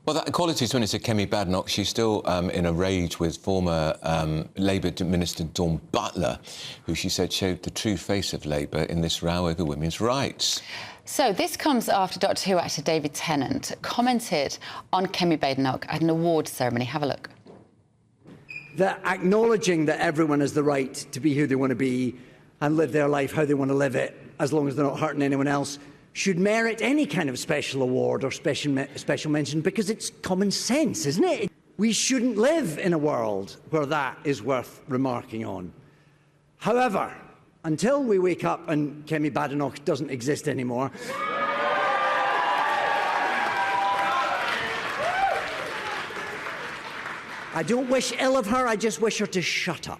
Well, that Equalities Minister, Kemi Badenoch, she's still in a rage with former Labour Minister Dawn Butler, who she said showed the true face of Labour in this row over women's rights. So this comes after Doctor Who actor David Tennant commented on Kemi Badenoch at an awards ceremony. Have a look. That acknowledging that everyone has the right to be who they want to be and live their life how they want to live it, as long as they're not hurting anyone else, should merit any kind of special award or special mention, because it's common sense, isn't it? We shouldn't live in a world where that is worth remarking on. However, until we wake up and Kemi Badenoch doesn't exist anymore, I don't wish ill of her, I just wish her to shut up.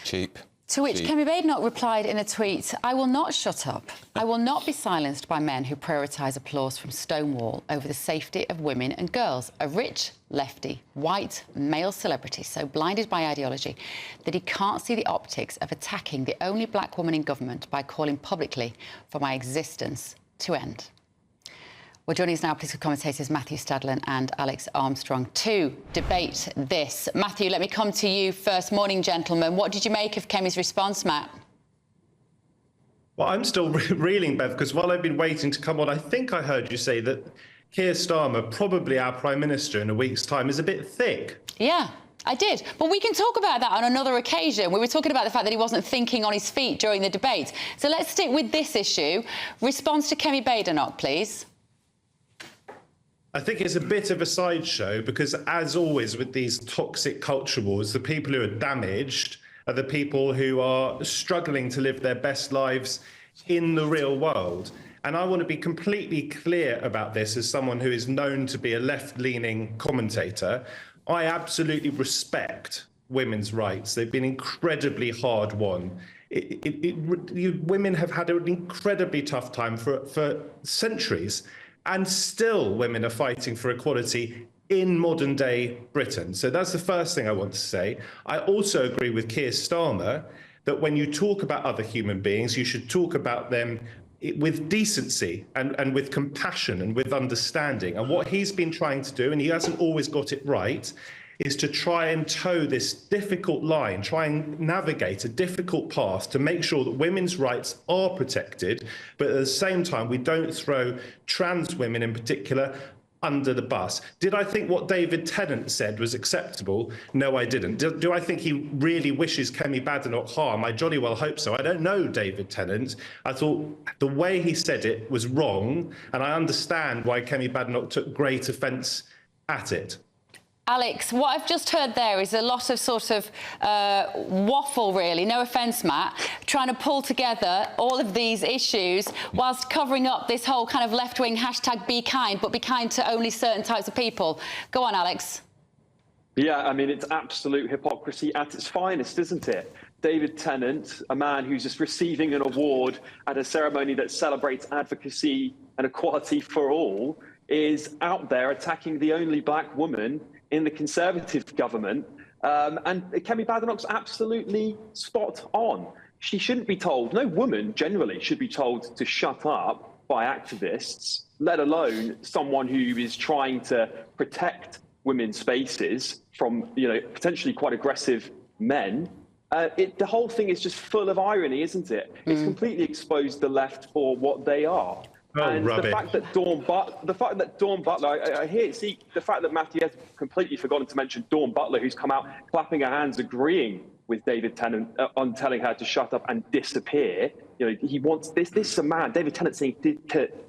Cheap. To which Kemi Badenoch replied in a tweet, "I will not shut up. I will not be silenced by men who prioritise applause from Stonewall over the safety of women and girls. A rich, lefty, white, male celebrity so blinded by ideology that he can't see the optics of attacking the only black woman in government by calling publicly for my existence to end." Well, joining us now, political commentators Matthew Stadlen and Alex Armstrong to debate this. Matthew, let me come to you first. Morning, gentlemen. What did you make of Kemi's response, Matt? Well, I'm still reeling, Bev, because while I've been waiting to come on, I think I heard you say that Keir Starmer, probably our Prime Minister in a week's time, is a bit thick. Yeah, I did. But we can talk about that on another occasion. We were talking about the fact that he wasn't thinking on his feet during the debate. So let's stick with this issue. Response to Kemi Badenoch, please. I think it's a bit of a sideshow because, as always with these toxic culture wars, the people who are damaged are the people who are struggling to live their best lives in the real world. And I want to be completely clear about this as someone who is known to be a left-leaning commentator. I absolutely respect women's rights. They've been incredibly hard won. Women have had an incredibly tough time for centuries. And still women are fighting for equality in modern day Britain. So that's the first thing I want to say. I also agree with Keir Starmer that when you talk about other human beings, you should talk about them with decency and with compassion and with understanding. And what he's been trying to do, and he hasn't always got it right, is to try and toe this difficult line, try and navigate a difficult path to make sure that women's rights are protected, but at the same time, we don't throw trans women in particular under the bus. Did I think what David Tennant said was acceptable? No, I didn't. Do I think he really wishes Kemi Badenoch harm? I jolly well hope so. I don't know David Tennant. I thought the way he said it was wrong, and I understand why Kemi Badenoch took great offence at it. Alex, what I've just heard there is a lot of sort of waffle, really, no offence, Matt, trying to pull together all of these issues whilst covering up this whole kind of left-wing hashtag be kind, but be kind to only certain types of people. Go on, Alex. Yeah, I mean, it's absolute hypocrisy at its finest, isn't it? David Tennant, a man who's just receiving an award at a ceremony that celebrates advocacy and equality for all, is out there attacking the only black woman in the Conservative government. And Kemi Badenoch's absolutely spot on. She shouldn't be told, no woman generally should be told to shut up by activists, let alone someone who is trying to protect women's spaces from, potentially quite aggressive men. The whole thing is just full of irony, isn't it? It's completely exposed the left for what they are. Oh, and rubbish. the fact that Dawn Butler, I hear, see, the fact that Matthew has completely forgotten to mention Dawn Butler, who's come out clapping her hands, agreeing with David Tennant on telling her to shut up and disappear. He wants this is a man, David Tennant, saying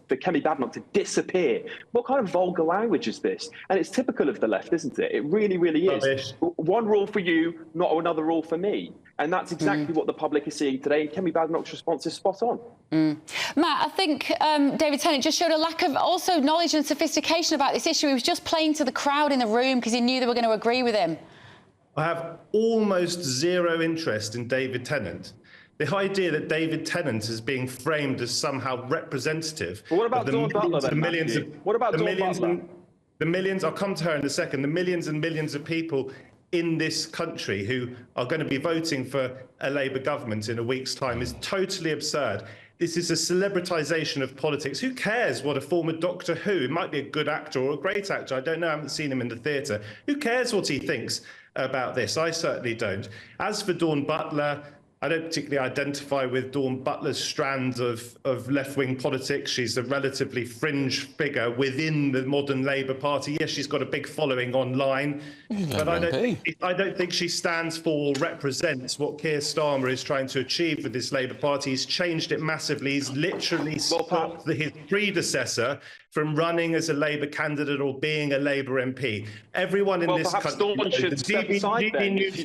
for Kemi Badenoch to disappear. What kind of vulgar language is this? And it's typical of the left, isn't it? It really, really is. Rubbish. One rule for you, not another rule for me. And that's exactly what the public is seeing today. And Kemi Badenoch's response is spot on. Matt, I think David Tennant just showed a lack of also knowledge and sophistication about this issue. He was just playing to the crowd in the room because he knew they were going to agree with him. I have almost zero interest in David Tennant. The idea that David Tennant is being framed as somehow representative But what about of Dawn Butler, then, millions Matthew? of What about Dawn millions Butler? and the millions, I'll come to her in a second, the millions and millions of people in this country who are going to be voting for a Labour government in a week's time is totally absurd. this is a celebritisation of politics. Who cares what a former Doctor Who, it might be a good actor or a great actor, I don't know, I haven't seen him in the theatre. Who cares what he thinks about this? I certainly don't. As for Dawn Butler, I don't particularly identify with Dawn Butler's strand of left-wing politics. She's a relatively fringe figure within the modern Labour Party. Yes, she's got a big following online, but I don't think she stands for or represents what Keir Starmer is trying to achieve with this Labour Party. He's changed it massively. He's literally stopped his predecessor from running as a Labour candidate or being a Labour MP. Everyone in this country, DB News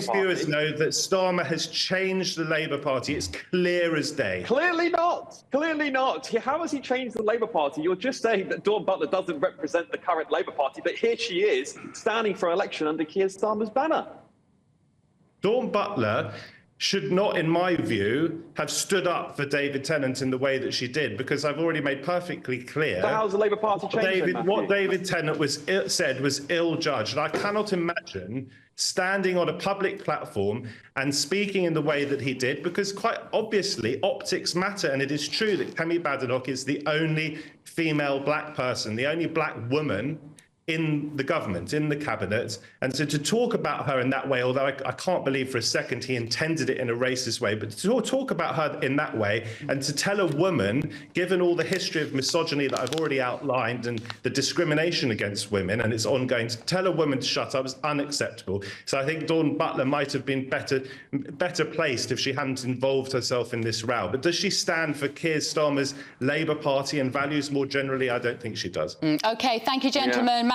viewers know that Starmer has changed the Labour Party. It's clear as day. Clearly not. Clearly not. How has he changed the Labour Party? You're just saying that Dawn Butler doesn't represent the current Labour Party, but here she is standing for election under Keir Starmer's banner. Dawn Butler should not, in my view, have stood up for David Tennant in the way that she did, because I've already made perfectly clear So how's the Labour Party changed what David Tennant said was ill-judged. And I cannot imagine standing on a public platform and speaking in the way that he did, because quite obviously optics matter. And it is true that Kemi Badenoch is the only female black person, the only black woman in the government, in the cabinet. And so to talk about her in that way, although I can't believe for a second he intended it in a racist way, but to talk about her in that way and to tell a woman, given all the history of misogyny that I've already outlined and the discrimination against women, and it's ongoing, to tell a woman to shut up is unacceptable. So I think Dawn Butler might have been better placed if she hadn't involved herself in this row. But does she stand for Keir Starmer's Labour Party and values more generally? I don't think she does. OK, thank you, gentlemen. Yeah.